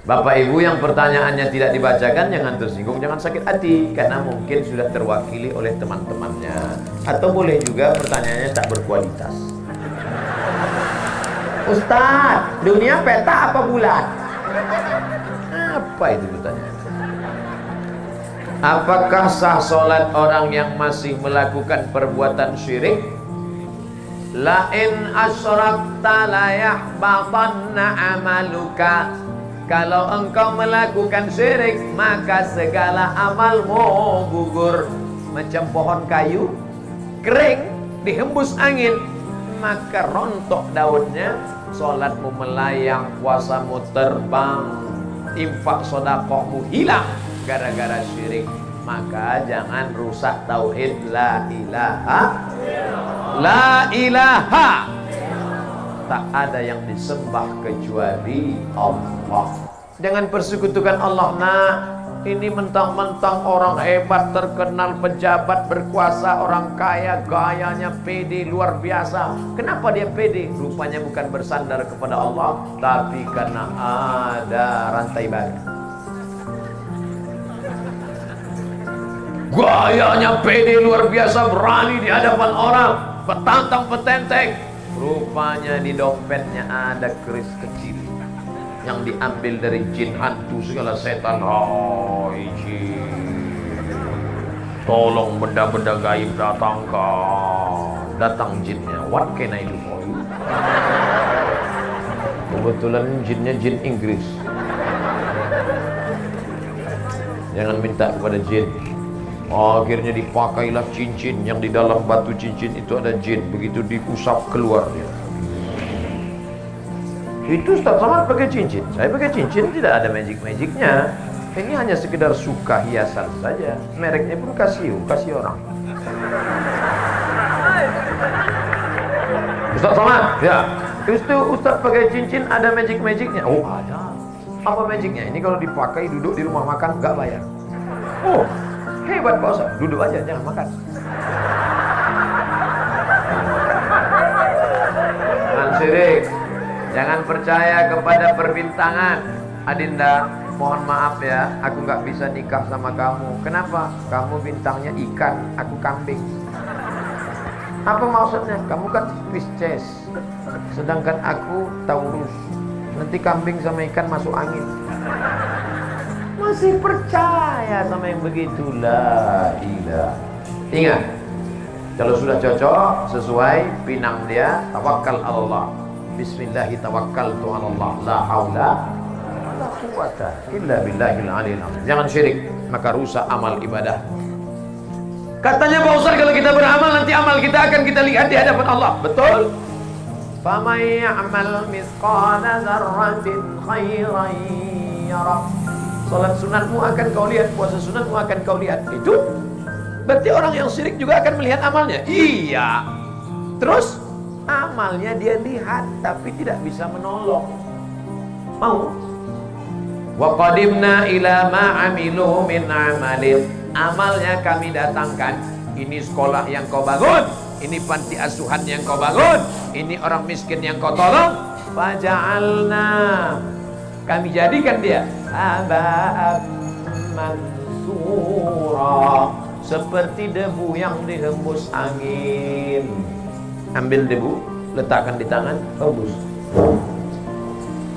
Bapak Ibu yang pertanyaannya tidak dibacakan jangan tersinggung, jangan sakit hati, karena mungkin sudah terwakili oleh teman-temannya. Atau boleh juga pertanyaannya tak berkualitas. Ustadz, dunia peta apa bulat? Apa itu pertanyaan? Apakah sah sholat orang yang masih melakukan perbuatan syirik? La in asyrakta la yahbatanna amaluka. Kalau engkau melakukan syirik, maka segala amalmu gugur. Macam pohon kayu kering, dihembus angin, maka rontok daunnya. Sholatmu melayang, puasamu terbang, infak sodakohmu hilang gara-gara syirik. Maka jangan rusak tauhid la ilaha, la ilaha. Tak ada yang disembah kecuali Allah. Jangan persekutukan Allah. Nah, ini mentang-mentang orang hebat, terkenal, pejabat, berkuasa, orang kaya, gayanya pede luar biasa. Kenapa dia pede? Rupanya bukan bersandar kepada Allah, tapi karena ada rantai baru. Gayanya pede luar biasa, berani di hadapan orang, petantang petenteng. Rupanya di dompetnya ada keris kecil yang diambil dari jin, hantu, segala setan. Oh, jin, tolong benda-benda gaib datangkan. Datang jinnya. What can I do for you? Kebetulan jinnya jin Inggris. Jangan minta kepada jin. Akhirnya dipakailah cincin, yang di dalam batu cincin itu ada jin. Begitu diusap keluar dia. Itu Ustaz Somad pakai cincin, saya pakai cincin, tidak ada magic-magicnya. Ini hanya sekedar suka hiasan saja. Mereknya pun kasih orang. Ustaz Somad, ya. Itu Ustaz pakai cincin ada magic-magicnya. Oh ada. Apa magicnya? Ini kalau dipakai duduk di rumah makan nggak bayar. Oh. Hebat Pak Ustaz, duduk aja, jangan makan. Jangan syirik, jangan percaya kepada perbintangan. Adinda, mohon maaf ya, aku nggak bisa nikah sama kamu. Kenapa? Kamu bintangnya ikan, aku kambing. Apa maksudnya? Kamu kan Pisces, sedangkan aku Taurus. Nanti kambing sama ikan masuk angin. Masih percaya sama yang begitulah. Ingat, kalau sudah cocok sesuai pinang dia, tawakal Allah. Bismillahi tawakkaltu ala Allah, la haula wala quwata illa billahil aliyil azim. Jangan syirik, maka rusak amal ibadah. Katanya Pak Ustaz, kalau kita beramal nanti amal kita akan kita lihat di hadapan Allah. Betul? Faman ya'mal misqala dzarratin khairan yarah. Salat sunatmu akan kau lihat, puasa sunatmu akan kau lihat. Itu berarti orang yang syirik juga akan melihat amalnya. Iya. Terus amalnya dia lihat tapi tidak bisa menolong. Mau? Wa qadimna ila ma amilu min amalin. Amalnya kami datangkan. Ini sekolah yang kau bangun, ini panti asuhan yang kau bangun, ini orang miskin yang kau tolong. Faja'alna, kami jadikan dia haba'an mansura, seperti debu yang dihembus angin. Ambil debu, letakkan di tangan, hembus.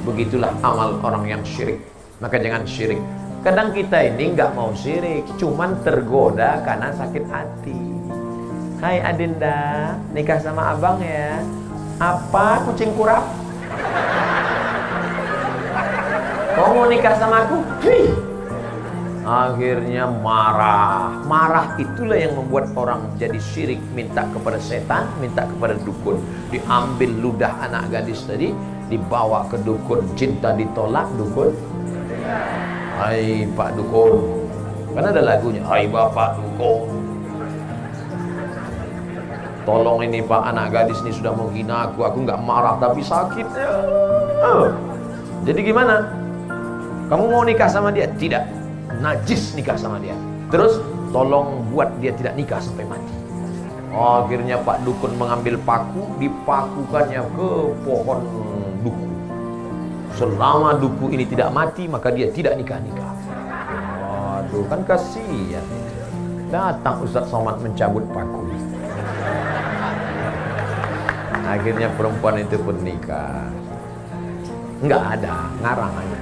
Begitulah amal orang yang syirik. Maka jangan syirik. Kadang kita ini nggak mau syirik, cuman tergoda karena sakit hati. Hai Adinda, nikah sama abang ya. Apa kucing kurap? Kau mau nikah sama aku? Wih. Akhirnya marah. Marah itulah yang membuat orang jadi syirik. Minta kepada setan, minta kepada dukun. Diambil ludah anak gadis tadi, dibawa ke dukun. Cinta ditolak, dukun. Hai Pak Dukun. Kan ada lagunya, hai Bapak Dukun, tolong ini Pak, anak gadis ini sudah menghina aku nggak marah tapi sakit. Jadi gimana? Kamu mau nikah sama dia? Tidak. Najis nikah sama dia. Terus tolong buat dia tidak nikah sampai mati. Akhirnya Pak Dukun mengambil paku, dipakukannya ke pohon duku. Selama duku ini tidak mati, maka dia tidak nikah-nikah. Waduh, kan kasihan. Datang Ustaz Somad mencabut paku. Akhirnya perempuan itu pun nikah. Enggak ada, ngarang aja.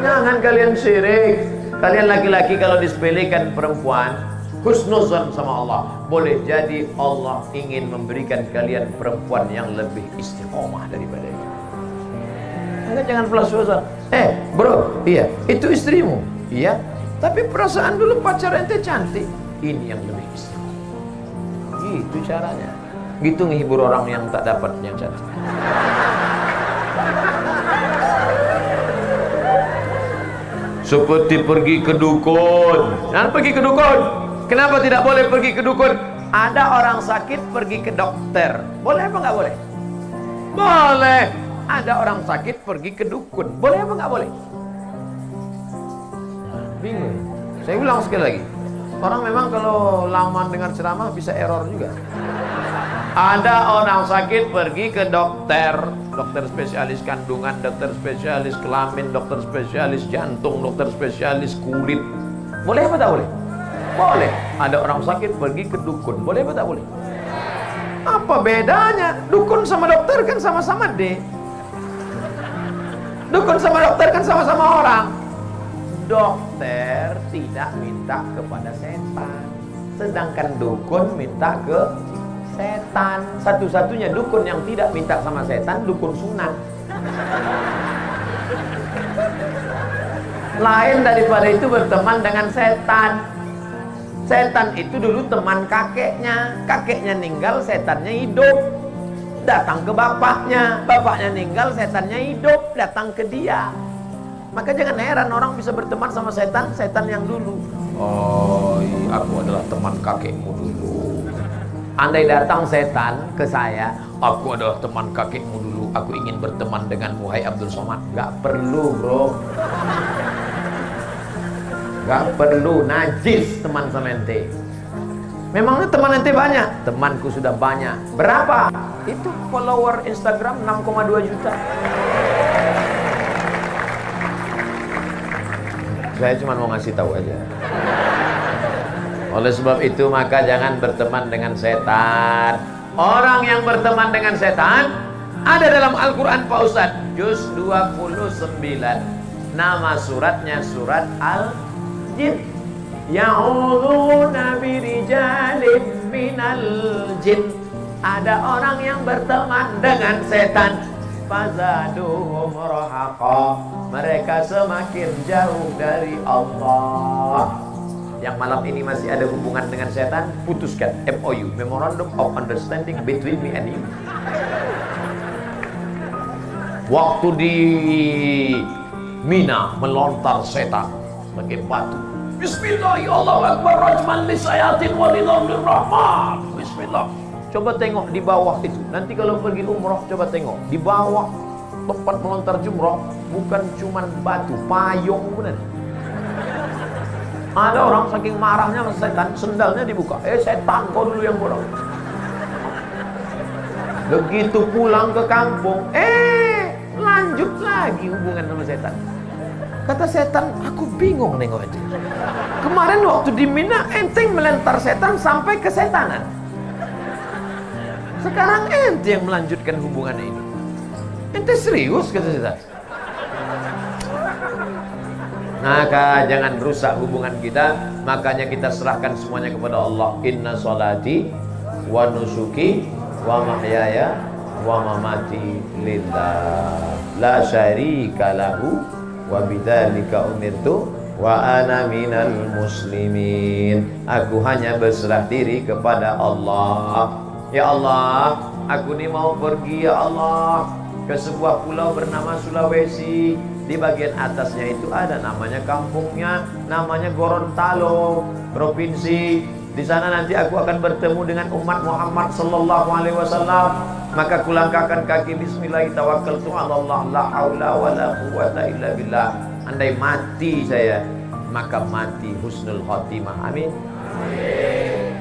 Jangan kalian syirik. Kalian laki-laki kalau disepelekan perempuan, husnuzan sama Allah. Boleh jadi Allah ingin memberikan kalian perempuan yang lebih istiqomah daripada itu. Enggak, jangan pelas-pelasan. Bro, iya, itu istrimu. Iya, tapi perasaan dulu pacar ente cantik. Ini yang lebih istiqomah. Gitu caranya. Gitu menghibur orang yang tak dapat yang cantik. Seperti pergi ke dukun. Jangan pergi ke dukun. Kenapa tidak boleh pergi ke dukun? Ada orang sakit pergi ke dokter. Boleh apa nggak boleh? Boleh. Ada orang sakit pergi ke dukun. Boleh apa nggak boleh? Bingung. Saya ulang sekali lagi. Orang memang kalau lama dengar ceramah bisa error juga. Ada orang sakit pergi ke dokter. Dokter spesialis kandungan, dokter spesialis kelamin, dokter spesialis jantung, dokter spesialis kulit. Boleh apa tak boleh? Boleh. Ada orang sakit pergi ke dukun. Boleh apa tak boleh? Apa bedanya? Dukun sama dokter kan sama-sama D. Dukun sama dokter kan sama-sama orang. Dokter tidak minta kepada setan, sedangkan dukun minta ke setan. Satu-satunya dukun yang tidak minta sama setan, dukun sunat. Lain daripada itu berteman dengan setan. Setan itu dulu teman kakeknya. Kakeknya ninggal, setannya hidup. Datang ke bapaknya. Bapaknya ninggal, setannya hidup. Datang ke dia. Maka jangan heran orang bisa berteman sama setan, setan yang dulu. Oh, aku adalah teman kakekmu dulu. Andai datang setan ke saya, aku adalah teman kakekmu dulu. Aku ingin berteman denganmu, hai Abdul Somad. Gak perlu, bro. Gak perlu, najis teman sama ente. Memangnya teman ente banyak? Temanku sudah banyak. Berapa? Itu follower Instagram 6,2 juta. Saya cuma mau ngasih tahu aja. Oleh sebab itu maka jangan berteman dengan setan. Orang yang berteman dengan setan ada dalam Al-Quran Pak Ustadz, juz 29. Nama suratnya surat Al-Jin. Ya'udzuuna birijalin minal jin. Ada orang yang berteman dengan setan. Fazaduhum rahaqa. Mereka semakin jauh dari Allah. Yang malam ini masih ada hubungan dengan setan, putuskan. MOU, Memorandum of Understanding between me and you. Waktu di Mina melontar setan pakai batu. Bismillahirrahmanirrahim. Lisayatin walidhamir rahman. Bismillah. Coba tengok di bawah itu. Nanti kalau pergi umroh, coba tengok di bawah tempat melontar jumroh, bukan cuman batu, payung benar. Ada orang saking marahnya sama setan, sendalnya dibuka. Setan, kau dulu yang borong. Begitu pulang ke kampung, lanjut lagi hubungan sama setan. Kata setan, aku bingung nengok aja. Kemarin waktu di Mina, enteng melentar setan sampai ke setanan. Sekarang ente yang melanjutkan hubungan ini. Ente serius, kata setan. Maka jangan rusak hubungan kita. Makanya kita serahkan semuanya kepada Allah. Inna sholati wa nusuki wa mahyaya wa mamati lillah la syarika lahu wa bidzalika umirtu wa ana minal muslimin. Aku hanya berserah diri kepada Allah. Ya Allah, aku ini mau pergi ya Allah ke sebuah pulau bernama Sulawesi. Di bagian atasnya itu ada namanya kampungnya, namanya Gorontalo, provinsi. Di sana nanti aku akan bertemu dengan umat Muhammad sallallahu alaihi wasallam. Maka kulangkahkan kaki bismillah tawakkaltu 'ala Allah la haula wala quwwata illa billah. Andai mati saya, maka mati husnul khotimah. Amin.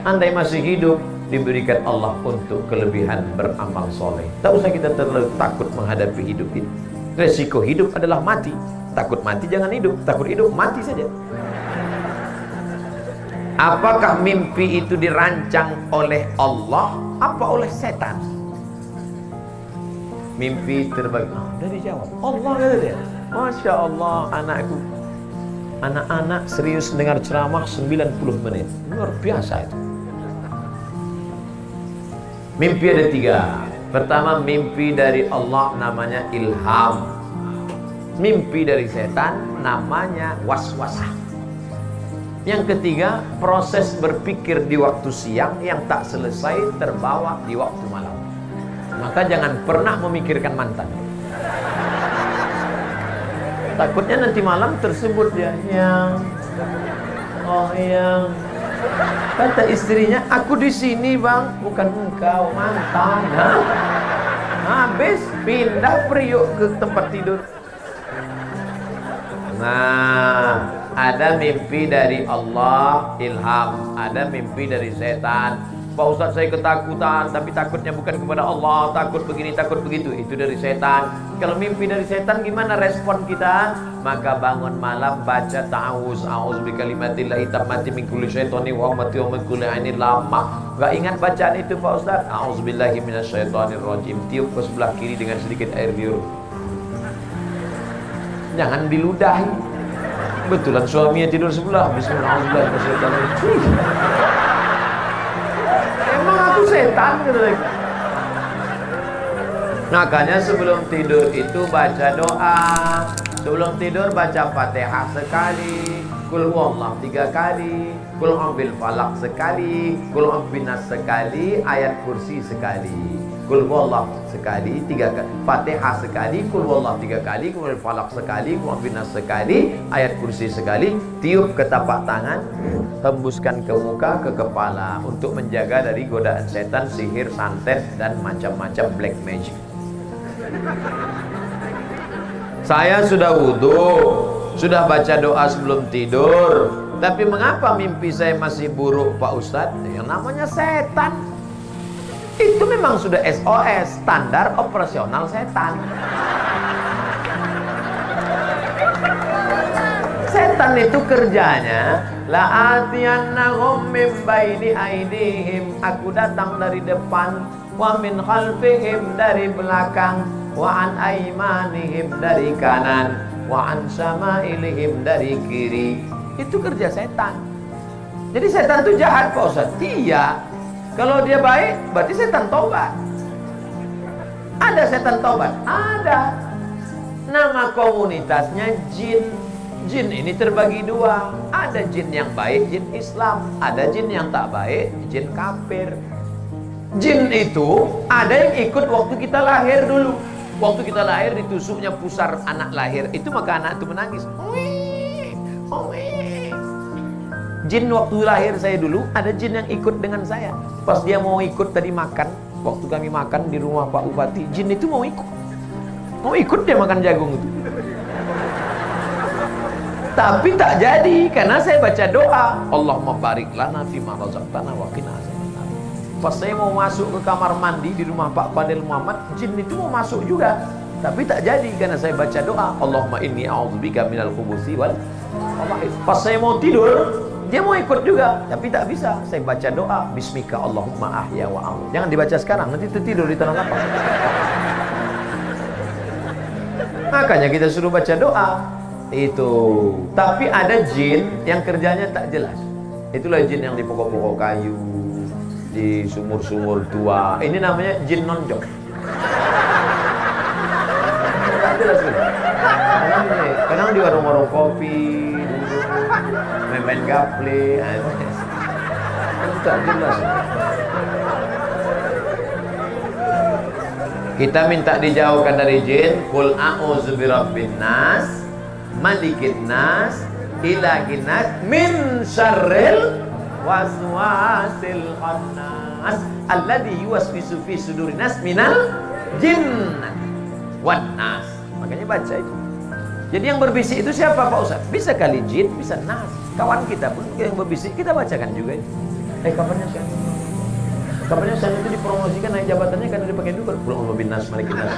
Andai masih hidup, diberikan Allah untuk kelebihan beramal soleh. Tak usah kita terlalu takut menghadapi hidup ini. Resiko hidup adalah mati. Takut mati jangan hidup, takut hidup mati saja. Apakah mimpi itu dirancang oleh Allah apa oleh setan? Mimpi terbagi. Udah dijawab. Allah kata dia. Masya Allah anakku. Anak-anak serius dengar ceramah 90 menit. Luar biasa itu. Mimpi ada 3. Pertama, mimpi dari Allah namanya ilham. Mimpi dari setan namanya waswasah. Yang ketiga, proses berpikir di waktu siang yang tak selesai terbawa di waktu malam. Maka jangan pernah memikirkan mantan. Takutnya nanti malam tersebut dia yang kata istrinya, aku di sini bang, bukan engkau mantan. Habis pindah priuk ke tempat tidur. Nah, ada mimpi dari Allah, ilham. Ada mimpi dari setan. Pak Ustadz saya ketakutan, tapi takutnya bukan kepada Allah. Takut begini, takut begitu. Itu dari setan. Kalau mimpi dari setan gimana respon kita? Maka bangun malam baca ta'awuz. A'udzu bikalimatillahi tammati min kulli syaitani wa hamati wa min kulli ainin lamah. Gak ingat bacaan itu Pak Ustadz? A'udzu billahi minasyaitonir rajim. Tiup ke sebelah kiri dengan sedikit air liur. Jangan diludahi. Betulan suaminya tidur sebelah. Bismillahirrahmanirrahim. Emang aku setan gitu. Makanya sebelum tidur itu baca doa. Sebelum tidur baca Fatihah sekali, Qul huwallahu 3 kali, Qul a'udzu falaq sekali, Qul a'udzu binas sekali, ayat kursi sekali. Qul huwallahu sekali, 3 kali, Fatihah sekali, Qul huwallahu 3 kali, Qul falaq sekali, Qul a'udzu binas sekali, ayat kursi sekali. Tiup ke tapak tangan, tembuskan ke muka, ke kepala untuk menjaga dari godaan setan, sihir, santet dan macam-macam black magic. Saya sudah wudhu, sudah baca doa sebelum tidur, tapi mengapa mimpi saya masih buruk Pak Ustadz? Yang namanya setan. Itu memang sudah SOS, standar operasional setan. Setan itu kerjanya la'atiyannahum min baini aidihim, aku datang dari depan, wa min khalfihim dari belakang, wa an aimanihim dari kanan, wa an syama'ilihim dari kiri. Itu kerja setan. Jadi setan itu jahat Pak Ustaz? Iya. Kalau dia baik berarti setan tobat. Ada setan tobat? Ada. Nama komunitasnya jin. Jin ini terbagi 2. Ada jin yang baik, jin Islam. Ada jin yang tak baik, jin kafir. Jin itu ada yang ikut waktu kita lahir dulu. Waktu kita lahir ditusuknya pusar anak lahir, itu maka anak itu menangis. Jin waktu lahir saya dulu, ada jin yang ikut dengan saya. Pas dia mau ikut tadi makan, waktu kami makan di rumah Pak Bupati, jin itu mau ikut. Mau ikut dia makan jagung itu. Tapi tak jadi, karena saya baca doa. Allahumma barik lana fima razaqtana wa qina azabannar. Pas saya mau masuk ke kamar mandi di rumah Pak Fadil Muhammad, jin itu mau masuk juga. Tapi tak jadi karena saya baca doa. Allahumma inni a'udzubika minal khubuthi wal khaba'ith. Pas saya mau tidur, dia mau ikut juga. Tapi tak bisa. Saya baca doa. Bismika Allahumma ahya wa amut. Jangan dibaca sekarang, nanti tertidur di tanah lapang. Makanya kita suruh baca doa. Itu. Tapi ada jin yang kerjanya tak jelas. Itulah jin yang di pokok-pokok kayu, di sumur-sumur tua. Ini namanya jin nonjok. Tak jelas gitu. Kadang di warung-warung kopi, main-main gaple. Itu tak jelas. Kita minta dijauhkan dari jin. Qul a'udzu birabbin nas, malikin nas, ilahin nas, min syarril waswasil khannas alladzi yuwaswisu fi sudurin nas minal jinnah wan nas. Makanya baca itu. Jadi yang berbisik itu siapa Pak Ustaz? Bisa kali jin, bisa nas. Kawan kita pun yang berbisik kita bacakan juga itu. Kapannya sih? Kabarnya saya itu dipromosikan naik jabatannya karena dia pakai dubur. Qul a'udzu bin nas malikin nas.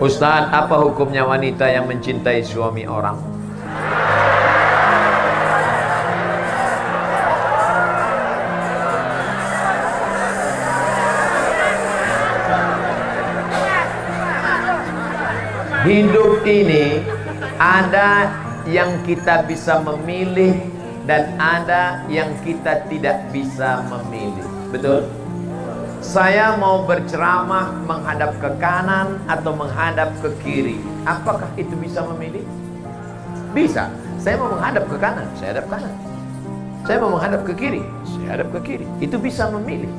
Ustaz, apa hukumnya wanita yang mencintai suami orang? Hidup ini ada yang kita bisa memilih dan ada yang kita tidak bisa memilih. Betul? Saya mau berceramah menghadap ke kanan atau menghadap ke kiri. Apakah itu bisa memilih? Bisa. Saya mau menghadap ke kanan, saya hadap kanan. Saya mau menghadap ke kiri, saya hadap ke kiri. Itu bisa memilih.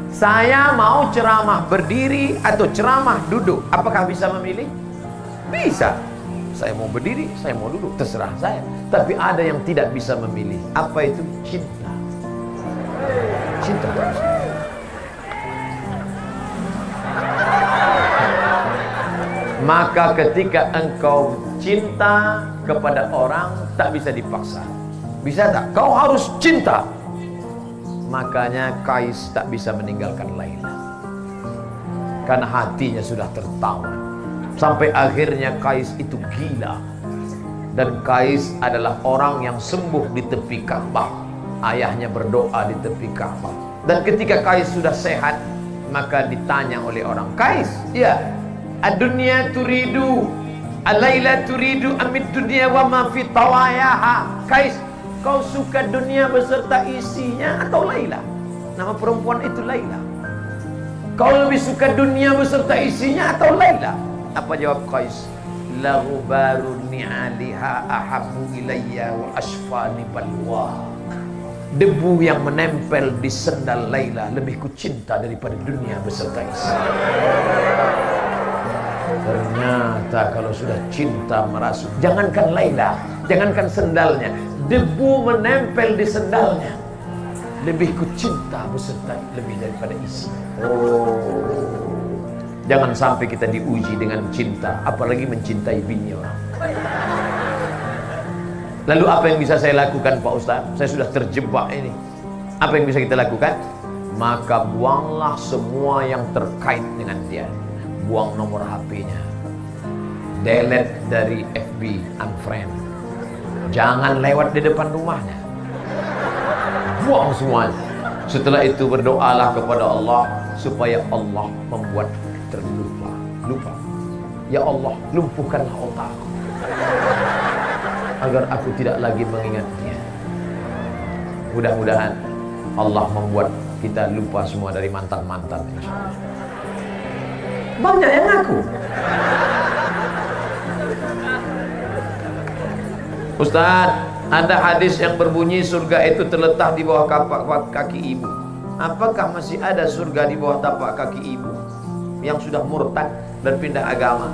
Saya mau ceramah berdiri atau ceramah duduk. Apakah bisa memilih? Bisa. Saya mau berdiri, saya mau duduk, terserah saya. Tapi ada yang tidak bisa memilih. Apa itu? Cinta. Cinta terus. Maka ketika engkau cinta kepada orang, tak bisa dipaksa. Bisa tak? Kau harus cinta. Makanya Kais tak bisa meninggalkan Laila, karena hatinya sudah tertawan. Sampai akhirnya Kais itu gila. Dan Kais adalah orang yang sembuh di tepi Ka'bah. Ayahnya berdoa di tepi Ka'bah. Dan ketika Kais sudah sehat, maka ditanya oleh orang, Kais, ya, ad-dunya turidu, al-laila turidu, amit dunia wa ma fi tawayaha. Kais, kau suka dunia beserta isinya atau Laila? Nama perempuan itu Laila. Kau lebih suka dunia beserta isinya atau Laila? Apa jawab Qais? Lahu baru ni'aliha ahabu ilayya wa asfani balwa. Debu yang menempel di sendal Laila lebih ku cinta daripada dunia beserta isi. Ternyata kalau sudah cinta merasuk, jangankan Laila, jangankan sendalnya, debu menempel di sendalnya lebih ku cinta beserta lebih daripada isi. Oh, jangan sampai kita diuji dengan cinta, apalagi mencintai bini orang. Lalu apa yang bisa saya lakukan, Pak Ustaz? Saya sudah terjebak ini. Apa yang bisa kita lakukan? Maka buanglah semua yang terkait dengan dia. Buang nomor HP-nya, delete dari FB, unfriend. Jangan lewat di depan rumahnya. Buang semuanya. Setelah itu berdoalah kepada Allah supaya Allah membuat terlupa. Lupa. Ya Allah, lumpuhkanlah otakku agar aku tidak lagi mengingat dia. Mudah-mudahan Allah membuat kita lupa semua dari mantan-mantan. Banyak yang ngaku. Ustaz, ada hadis yang berbunyi surga itu terletak di bawah tapak kaki ibu. Apakah masih ada surga di bawah tapak kaki ibu yang sudah murtad dan pindah agama?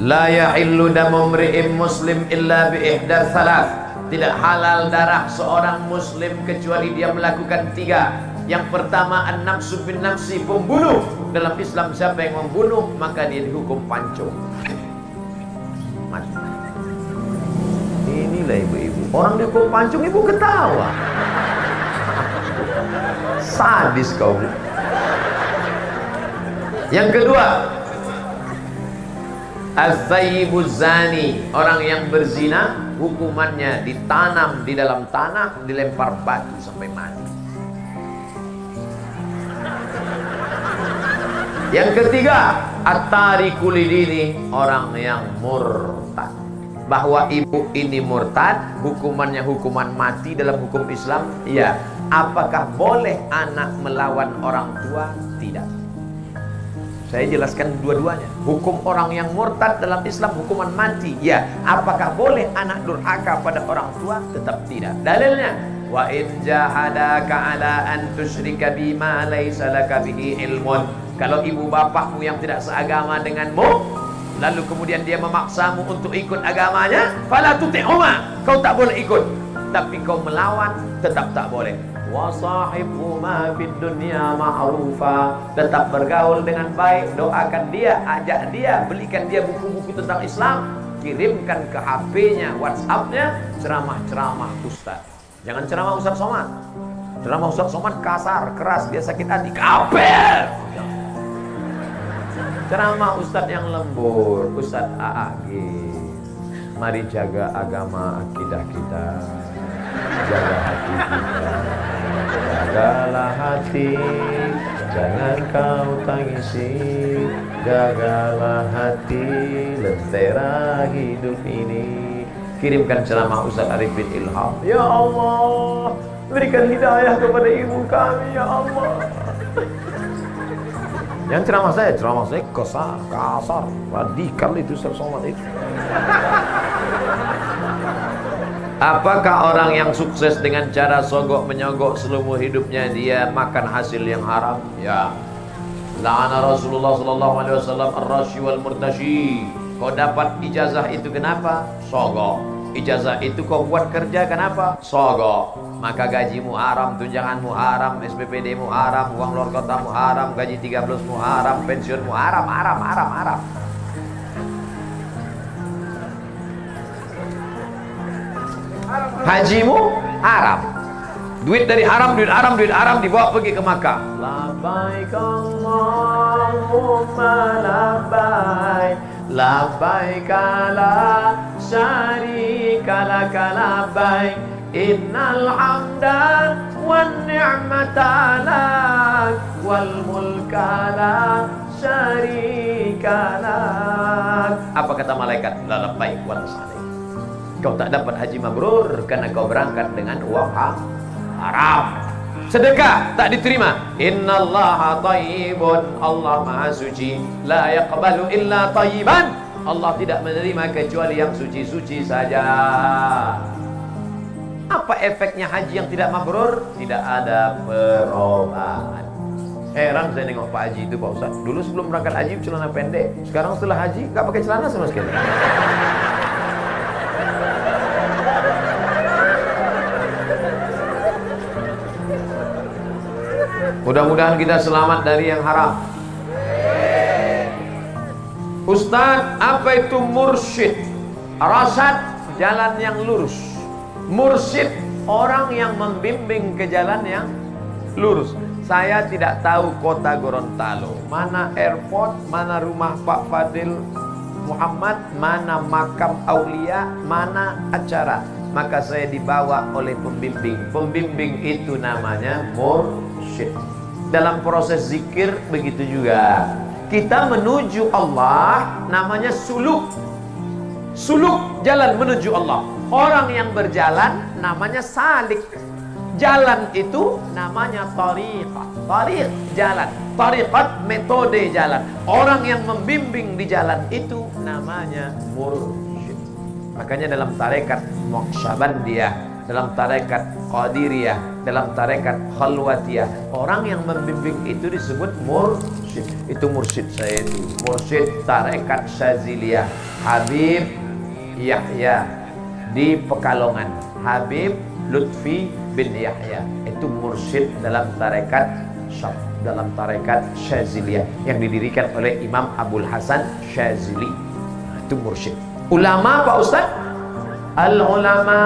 La yahillu damu mri'in muslim illa bi ihda thalath. Tidak halal darah seorang muslim kecuali dia melakukan 3. Yang pertama, an-nafsu bin nafsi, pembunuh. Dalam Islam siapa yang membunuh maka dia dihukum pancung. Mati. Inilah ibu-ibu, orang dihukum pancung ibu ketawa. Sadis kau. Yang kedua, az-zayyibuz zani, orang yang berzina, hukumannya ditanam di dalam tanah, dilempar batu sampai mati. Yang ketiga, at-tariku lidini, orang yang murtad. Bahwa ibu ini murtad, hukumannya hukuman mati dalam hukum Islam. Ya, apakah boleh anak melawan orang tua? Tidak. Saya jelaskan dua-duanya. Hukum orang yang murtad dalam Islam hukuman mati. Ya, apakah boleh anak durhaka pada orang tua? Tetap tidak. Dalilnya, wa in jahadaka ala an tusyrika bima laysa laka bihi ilmun. Kalau ibu bapakmu yang tidak seagama denganmu, lalu kemudian dia memaksamu untuk ikut agamanya, fala tuti'huma, kau tak boleh ikut. Tapi kau melawan, tetap tak boleh. wa sahibhuma fid dunya ma'rufa. Tetap bergaul dengan baik, doakan dia, ajak dia, belikan dia buku-buku tentang Islam, kirimkan ke HP-nya, WhatsApp-nya ceramah-ceramah Ustaz. Jangan ceramah Ustaz Somad. Ceramah Ustaz Somad kasar, keras, dia sakit hati, kafir. Ceramah Ustaz yang lembur, Ustaz AAG. Mari jaga agama akidah kita, jaga hati kita. Jagalah hati, jangan kau tangisi. Jagalah hati, lentera hidup ini. Kirimkan ceramah Ustaz Arifin Ilham. Ya Allah, berikan hidayah kepada ibu kami, ya Allah. Yang ceramah saya kasar, radikal itu Ustaz Somad itu. Apakah orang yang sukses dengan cara sogok menyogok seluruh hidupnya dia makan hasil yang haram? Ya. La'ana Rasulullah sallallahu alaihi wasallam ar-rashi wal murtashi. Kau dapat ijazah itu kenapa? Sogok. Ijazah itu kau buat kerja kenapa? Sogok. Maka gajimu haram, tunjanganmu haram, SPPD-mu haram, uang luar kotamu haram, gaji 13-mu haram, pensiunmu haram. Hajimu haram. Duit dari haram dibawa pergi ke Makkah. Labbaik Allahumma labbaik, labbaik la syarika lak labbaik, innal hamda wan ni'mata lak wal mulka la syarika lak. Apa kata malaikat? La labbaik wa sa'daik. Kau tak dapat haji mabrur karena kau berangkat dengan uang haram. Sedekah tak diterima. Innallaha thayyibun, Allah Maha Suci. La yaqbalu illa thayyiban. Allah tidak menerima kecuali yang suci-suci saja. Apa efeknya haji yang tidak mabrur? Tidak ada perubahan. Heran saya nengok Pak Haji itu, Pak Ustaz. Dulu sebelum berangkat haji celana pendek. Sekarang setelah haji nggak pakai celana sama sekali. Mudah-mudahan kita selamat dari yang haram. Ustaz, apa itu mursyid? Rasad, jalan yang lurus. Mursyid, orang yang membimbing ke jalan yang lurus. Saya tidak tahu kota Gorontalo, mana airport, mana rumah Pak Fadil Muhammad, mana makam Aulia, mana acara. Maka saya dibawa oleh pembimbing. Pembimbing itu namanya mursyid. Dalam proses zikir begitu juga. Kita menuju Allah namanya suluk. Suluk, jalan menuju Allah. Orang yang berjalan namanya salik. Jalan itu namanya tariqah. Tariq, jalan. Tariqat, metode jalan. Orang yang membimbing di jalan itu namanya mursyid. Makanya dalam tarekat Naqsyabandiyah, dalam tarekat Qadiriyah, dalam tarekat Khalwatiyah, orang yang membimbing itu disebut mursyid. Itu mursyid saya itu. Mursyid tarekat Syaziliyah, Habib Yahya di Pekalongan. Habib Lutfi bin Yahya. Itu mursyid dalam tarekat Syaziliyah yang didirikan oleh Imam Abdul Hasan Syazili. Itu mursyid. Ulama Pak Ustaz? Al-ulama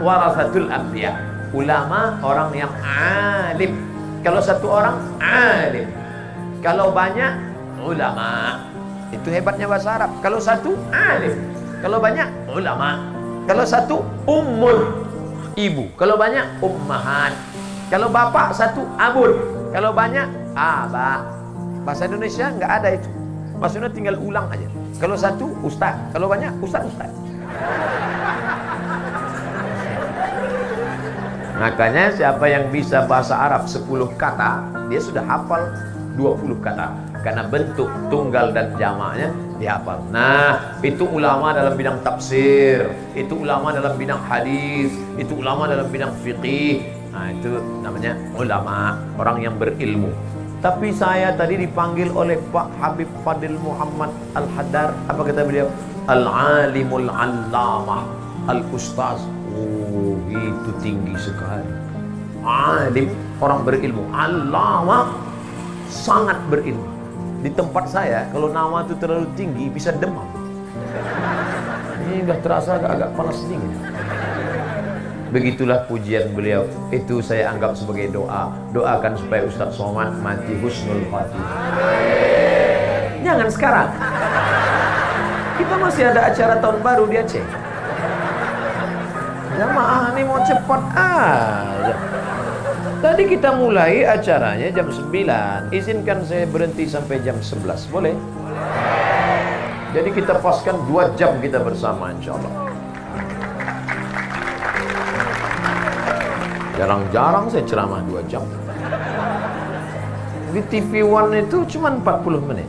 warasatul anbiya. Ulama orang yang alim. Kalau satu orang alim, kalau banyak ulama. Itu hebatnya bahasa Arab. Kalau satu alim, kalau banyak ulama. Kalau satu ummul, ibu. Kalau banyak ummahat. Kalau bapak satu abun. Kalau banyak aba. Bahasa Indonesia nggak ada itu. Maksudnya tinggal ulang aja. Kalau satu ustaz, kalau banyak ustaz. Makanya siapa yang bisa bahasa Arab 10 kata, dia sudah hafal 20 kata. Karena bentuk tunggal dan jamaknya dihafal. Nah, itu ulama dalam bidang tafsir, itu ulama dalam bidang hadis, itu ulama dalam bidang fiqih. Nah, itu namanya ulama, orang yang berilmu. Tapi saya tadi dipanggil oleh Pak Habib Fadil Muhammad Al-Haddar. Apa kata beliau? Al-alimul allamah, al-ustaz. Oh, itu tinggi sekali. alim, orang berilmu. Alama, sangat berilmu. Di tempat saya, kalau nama itu terlalu tinggi, bisa demam. Ini udah terasa agak panas dingin. Begitulah pujian beliau. Itu saya anggap sebagai doa. Doakan supaya Ustaz Somad mati husnul khatimah. Jangan sekarang. Kita masih ada acara tahun baru di Aceh. Jamaah ini mau cepat aja. Tadi kita mulai acaranya jam 9. Izinkan saya berhenti sampai jam 11. Boleh? Jadi kita paskan 2 jam kita bersama, insya Allah. Jarang-jarang saya ceramah 2 jam. Di TV One itu cuma 40 menit.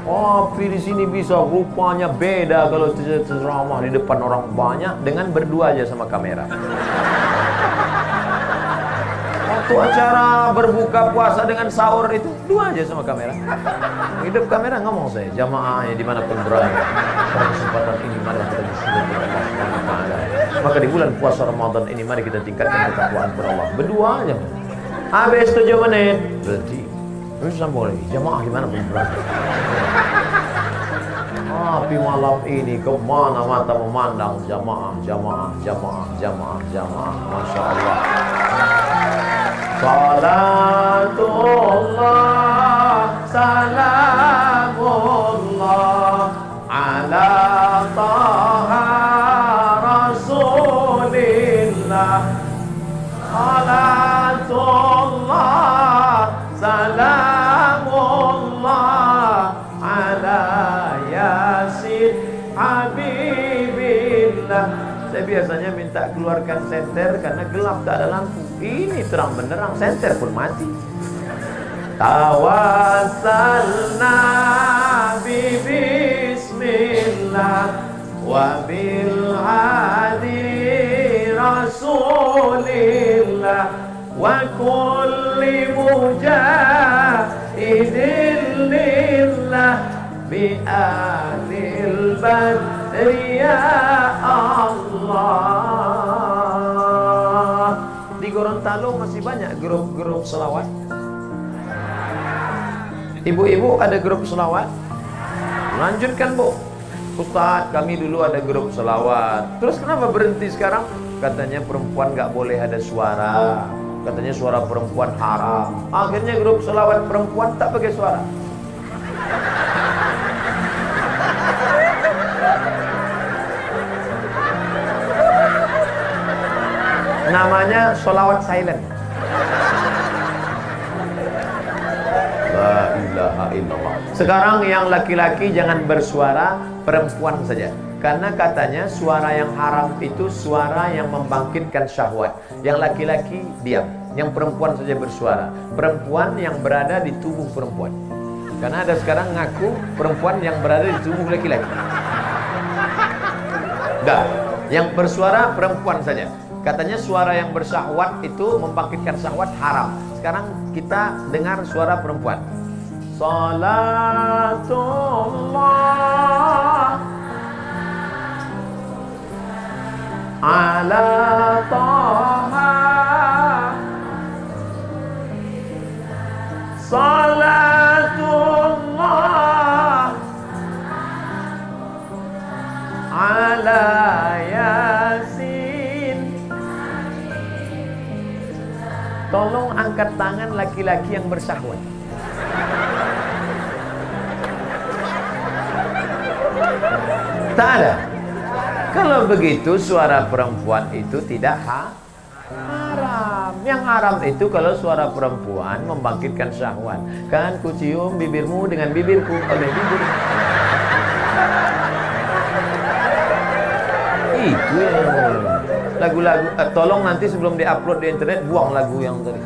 Oh, di sini bisa, rupanya beda kalau ceramah di depan orang banyak dengan berdua aja sama kamera. Waktu acara berbuka puasa dengan sahur itu 2 aja sama kamera. Hidup kamera ngomong saya, jamaah yang dimanapun berada, pada kesempatan ini mari kita bersyukur kepada Allah Subhanahu wa Ta'ala. Maka di bulan puasa Ramadan ini mari kita tingkatkan ketakwaan kepada Allah. Berdua aja. Habis 7 menit berhenti. Terus sambung lagi, jamaah dimanapun berada. Tapi malam ini kemana mata memandang jamaah, jamaah, jamaah, jamaah, jamaah. Masya Allah. Salatullah, salamullah ala taha rasulillah. Salatullah, salamullah ala yasin habibillah. Saya biasanya minta keluarkan senter karena gelap, tak ada lampu. Ini terang benderang, senter pun mati. Tawassalna bi bismillah wa bil hadi rasulillah wa kulli mujahidin lillah bi ahlil badri ya Allah. Di Gorontalo masih banyak grup-grup selawat. Ibu-ibu ada grup selawat? Lanjutkan, Bu. Ustaz, kami dulu ada grup selawat. Terus kenapa berhenti sekarang? Katanya perempuan nggak boleh ada suara. Katanya suara perempuan haram. Akhirnya grup selawat perempuan tak pakai suara. Namanya sholawat silent. La ilaha illallah. Sekarang yang laki-laki jangan bersuara, perempuan saja. Karena katanya suara yang haram itu suara yang membangkitkan syahwat. Yang laki-laki diam, yang perempuan saja bersuara. Perempuan yang berada di tubuh perempuan. Karena ada sekarang ngaku perempuan yang berada di tubuh laki-laki. Enggak, yang bersuara perempuan saja. Katanya suara yang bersyahwat itu membangkitkan syahwat haram. Sekarang kita dengar suara perempuan. Salatullah ala taha salatullah ala yasin. Tolong angkat tangan laki-laki yang bersyahwat. Tak ada. Kalau begitu suara perempuan itu tidak haram. Yang haram itu kalau suara perempuan membangkitkan syahwat. Kan ku cium bibirmu dengan bibirku oleh bibir. Itu yang lagu-lagu. Tolong nanti sebelum diupload di internet buang lagu yang tadi.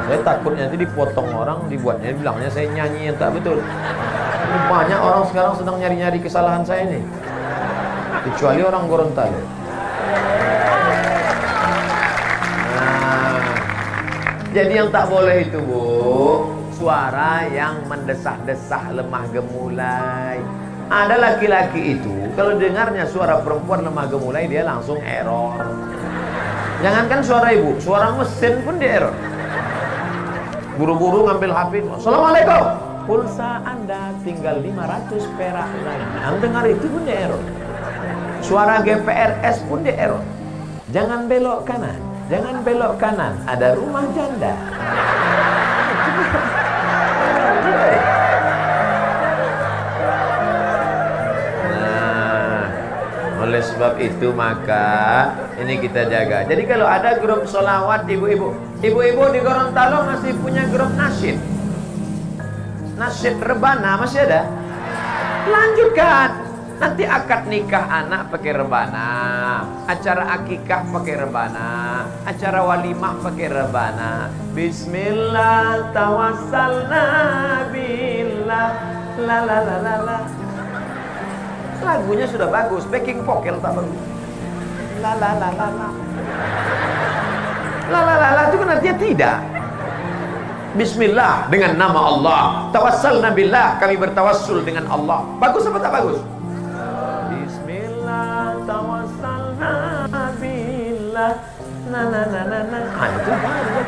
Saya takut nanti dipotong orang, dibuatnya bilangnya saya nyanyi yang tak betul. Banyak orang sekarang sedang nyari-nyari kesalahan saya nih. Kecuali orang Gorontalo. Nah, jadi yang tak boleh itu, Bu, suara yang mendesah-desah, lemah gemulai. Ada laki-laki itu kalau dengarnya suara perempuan lemah gemulai dia langsung error. Jangankan suara ibu, suara mesin pun di error. Buru-buru ngambil HP. Assalamualaikum. Pulsa Anda tinggal 500 perak lagi. Anda dengar itu pun di error. Suara GPRS pun di error. Jangan belok kanan. Jangan belok kanan. Ada rumah janda. Oleh sebab itu maka ini kita jaga. Jadi kalau ada grup solawat ibu-ibu di Gorontalo masih punya grup nasyid. Nasyid rebana masih ada. Lanjutkan. Nanti akad nikah anak pakai rebana, acara akikah pakai rebana, acara walimah pakai rebana. Bismillah tawassalna billah la la la la la. Lagunya sudah bagus, backing vocal tak bagus. La la la la la. La la la la itu kan artinya tidak. Bismillah dengan nama Allah. Tawassalna billah, kami bertawassul dengan Allah. Bagus apa tak bagus? Bismillah tawassalna billah. Na na na na na. Itu bagus.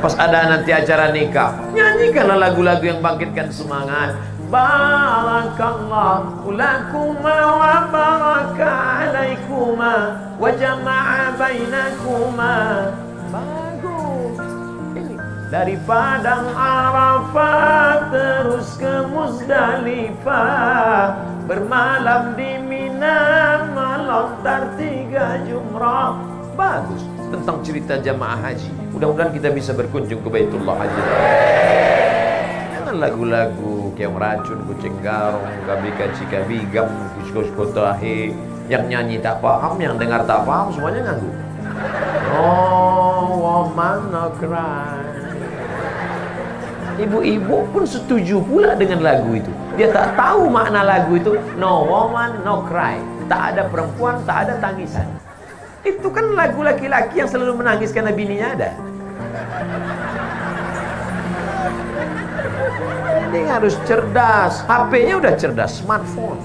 Pas ada nanti acara nikah, nyanyikanlah lagu-lagu yang bangkitkan semangat. Barakallahu lakuma wa baraka alaikuma wa jama'a bainakuma. Bagus. Ini dari padang Arafah terus ke Muzdalifah, bermalam di Mina, melontar 3 jumrah. Bagus. Tentang cerita jamaah haji. Mudah-mudahan kita bisa berkunjung ke Baitullah Haji. Jangan lagu-lagu kayak meracun, kucing garong, gabika cikabigam, kuskoskotahe. Yang nyanyi tak paham, yang dengar tak paham, semuanya nganggu. Oh, woman no cry. Ibu-ibu pun setuju pula dengan lagu itu. Dia tak tahu makna lagu itu. No woman no cry. Tak ada perempuan, tak ada tangisan. Itu kan lagu laki-laki yang selalu menangis karena bininya ada. Ini harus cerdas. HP-nya udah cerdas, smartphone.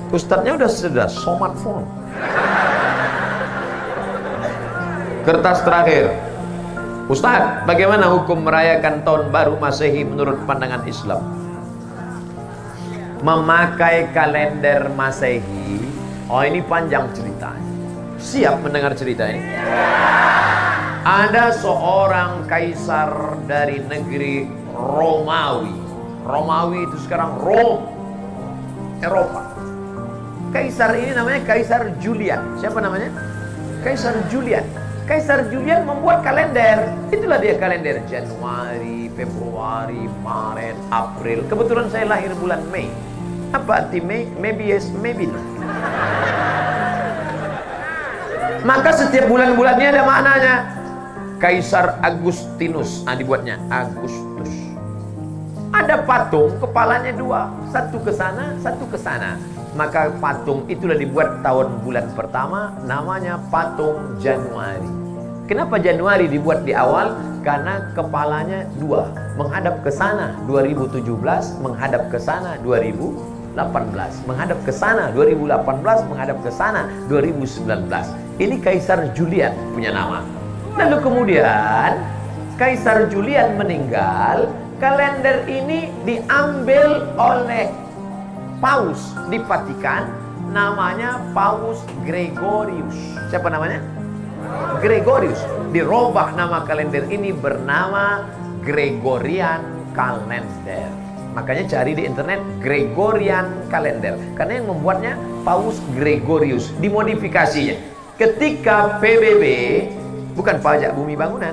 Ustadznya udah cerdas, smartphone. Kertas terakhir. Ustadz, bagaimana hukum merayakan tahun baru Masehi menurut pandangan Islam? Memakai kalender Masehi. Oh, ini panjang ceritanya. Siap mendengar cerita ini? Ada seorang kaisar dari negeri Romawi. Romawi itu sekarang Rome, Eropa. Kaisar ini namanya Kaisar Julian. Siapa namanya? Kaisar Julian. Kaisar Julian membuat kalender. Itulah dia kalender Januari, Februari, Maret, April. Kebetulan saya lahir bulan Mei. Apa arti Mei? Maybe yes, maybe no. Maka setiap bulan-bulannya ada maknanya. Kaisar Agustinus, dibuatnya Agustus. Ada patung, kepalanya 2, satu ke sana, satu ke sana. Maka patung itulah dibuat tahun bulan pertama, namanya patung Januari. Kenapa Januari dibuat di awal? Karena kepalanya 2, menghadap ke sana 2017, menghadap ke sana 2018, menghadap ke sana 2018, menghadap ke sana 2019. Ini Kaisar Julian punya nama. Lalu kemudian Kaisar Julian meninggal, kalender ini diambil oleh Paus di Vatikan, namanya Paus Gregorius. Siapa namanya? Gregorius. Dirubah nama kalender ini bernama Gregorian Calendar. Makanya cari di internet Gregorian Calendar, karena yang membuatnya Paus Gregorius. Dimodifikasinya ketika PBB, bukan pajak bumi bangunan,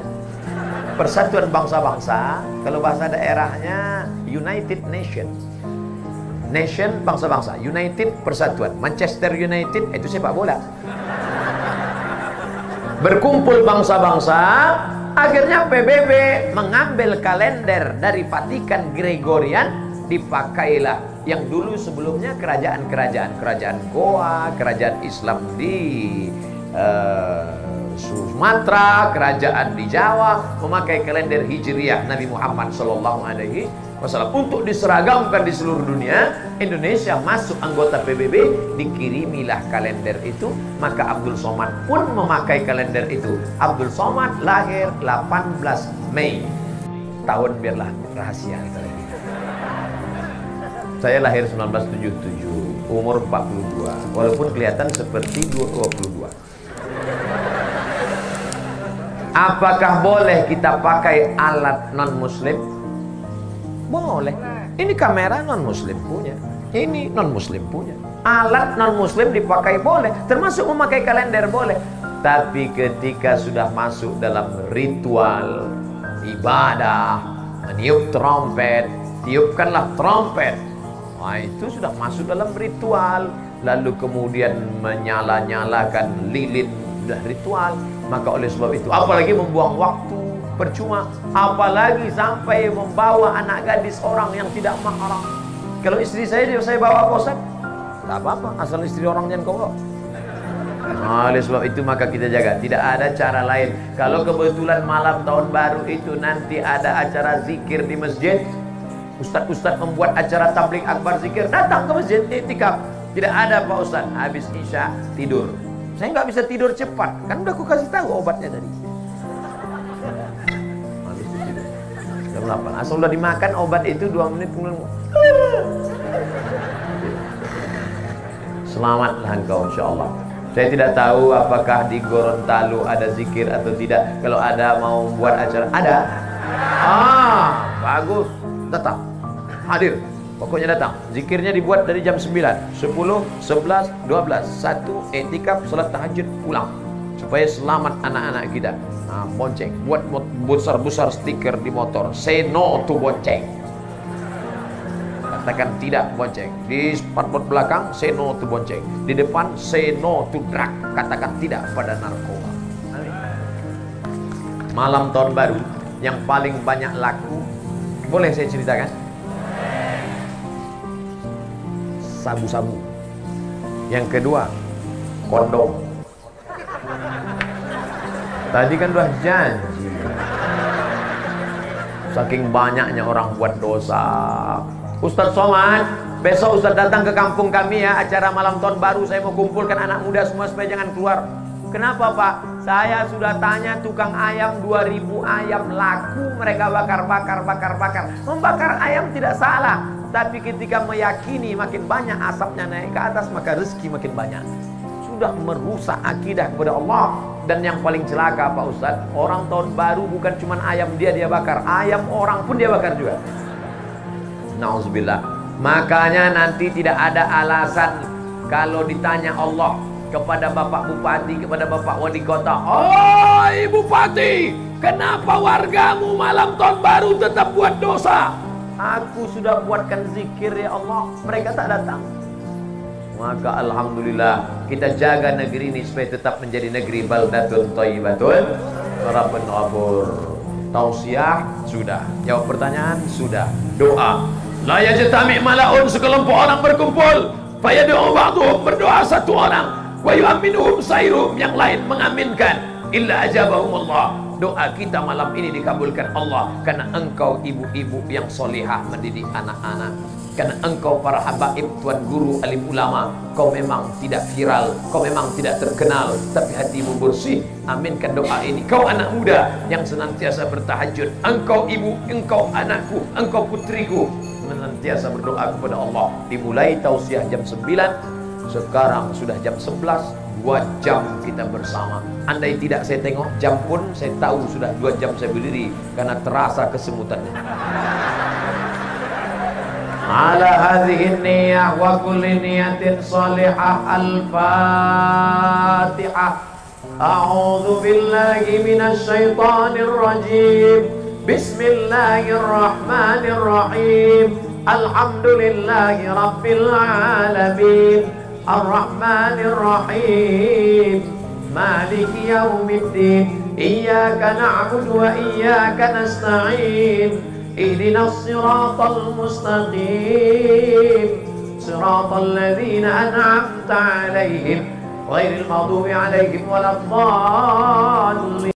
Persatuan Bangsa-Bangsa, kalau bahasa daerahnya United Nation. Nation bangsa-bangsa, United persatuan. Manchester United itu sepak bola. Berkumpul bangsa-bangsa, akhirnya PBB mengambil kalender dari Vatikan Gregorian, dipakailah yang dulu sebelumnya kerajaan Goa, kerajaan Islam di Sumatera, kerajaan di Jawa memakai kalender Hijriah Nabi Muhammad Sallallahu Alaihi wasallam. Untuk diseragamkan di seluruh dunia, Indonesia masuk anggota PBB, dikirimilah kalender itu. Maka Abdul Somad pun memakai kalender itu. Abdul Somad lahir 18 Mei. Tahun biarlah rahasia kita lagi. Saya lahir 1977, umur 42, walaupun kelihatan seperti 22. Apakah boleh kita pakai alat non-muslim? Boleh. Ini kamera non-muslim punya. Ini non-muslim punya. Alat non-muslim dipakai boleh. Termasuk memakai kalender boleh. Tapi ketika sudah masuk dalam ritual ibadah, meniup trompet, tiupkanlah trompet. Nah, itu sudah masuk dalam ritual. Lalu kemudian menyala-nyalakan lilin, sudah ritual. Maka oleh sebab itu, apalagi membuang waktu percuma, apalagi sampai membawa anak gadis orang yang tidak mahram. Kalau istri saya bawa Pak Ustaz, tak apa-apa, asal istri orang jangan kau. Oleh sebab itu maka kita jaga. Tidak ada cara lain. Kalau kebetulan malam tahun baru itu nanti ada acara zikir di masjid, ustaz-ustaz membuat acara tabligh akbar zikir, datang ke masjid iktikaf. Tidak ada Pak Ustaz, habis isya tidur. Saya nggak bisa tidur cepat, kan udah aku kasih tahu obatnya tadi. Habis itu tidur. Jam 8. Asal udah dimakan obat itu 2 menit kemudian. Selamatlah engkau insyaallah. Saya tidak tahu apakah di Gorontalo ada zikir atau tidak. Kalau ada mau buat acara, ada. Bagus. Datang. Hadir. Pokoknya datang. Zikirnya dibuat dari jam 9, 10, 11, 12. 1 iktikaf, salat tahajud, pulang. Supaya selamat anak-anak kita. Nah, bonceng. Buat besar-besar stiker di motor. Say no to bonceng. Katakan tidak bonceng. Di spotboard belakang, say no to bonceng. Di depan, say no to drug. Katakan tidak pada narkoba. Malam tahun baru yang paling banyak laku, boleh saya ceritakan? Sabu-sabu. Yang kedua, kondom. Tadi kan udah janji. Saking banyaknya orang buat dosa. Ustaz Somad, besok Ustaz datang ke kampung kami ya, acara malam tahun baru. Saya mau kumpulkan anak muda semua supaya jangan keluar. Kenapa Pak? Saya sudah tanya tukang ayam, 2000 ayam laku, mereka bakar. Membakar ayam tidak salah, tapi ketika meyakini makin banyak asapnya naik ke atas, maka rezeki makin banyak. Sudah merusak akidah kepada Allah. Dan yang paling celaka Pak Ustadz, orang tahun baru bukan cuma ayam dia bakar, ayam orang pun dia bakar juga. Nauzubillah. Makanya nanti tidak ada alasan kalau ditanya Allah kepada Bapak Bupati, kepada Bapak Wali Kota, "Oi Bupati, kenapa wargamu malam tahun baru tetap buat dosa?" Aku sudah buatkan zikir ya Allah, mereka tak datang. Maka alhamdulillah kita jaga negeri ini supaya tetap menjadi negeri baldatun thayyibatun rabbun ghafur. Tausiah sudah, jawab pertanyaan sudah, doa. La yajtami malaun, sekelompok orang berkumpul, fayad'u ba'dhum, berdoa satu orang, wa yu'minuhum sairum, yang lain mengaminkan, illa ajabahum Allah. Doa kita malam ini dikabulkan Allah karena engkau ibu-ibu yang solehah mendidik anak-anak, karena engkau para habaib, tuan guru, alim ulama. Kau memang tidak viral, kau memang tidak terkenal, tapi hatimu bersih. Aminkan doa ini. Kau anak muda yang senantiasa bertahajud, engkau ibu, engkau anakku, engkau putriku, senantiasa berdoa kepada Allah. Dimulai tausiah jam 9, sekarang sudah jam 11, 2 jam kita bersama. Andai tidak saya tengok jam pun, saya tahu sudah 2 jam saya berdiri karena terasa kesemutannya. Ala hadhihi niyyah wa kulli niyatin salihah. Al-Fatihah. A'udzu billahi minasy syaithanir rajim. Bismillahirrahmanirrahim. Alhamdulillahi rabbil alamin. Ar-Rahmanir Rahim. Maliki yaumiddin. Iyyaka na'budu wa iyyaka nasta'in. Ihdinas siratal mustaqim. Siratal ladzina an'amta 'alaihim ghairil maghdubi 'alaihim waladdallin.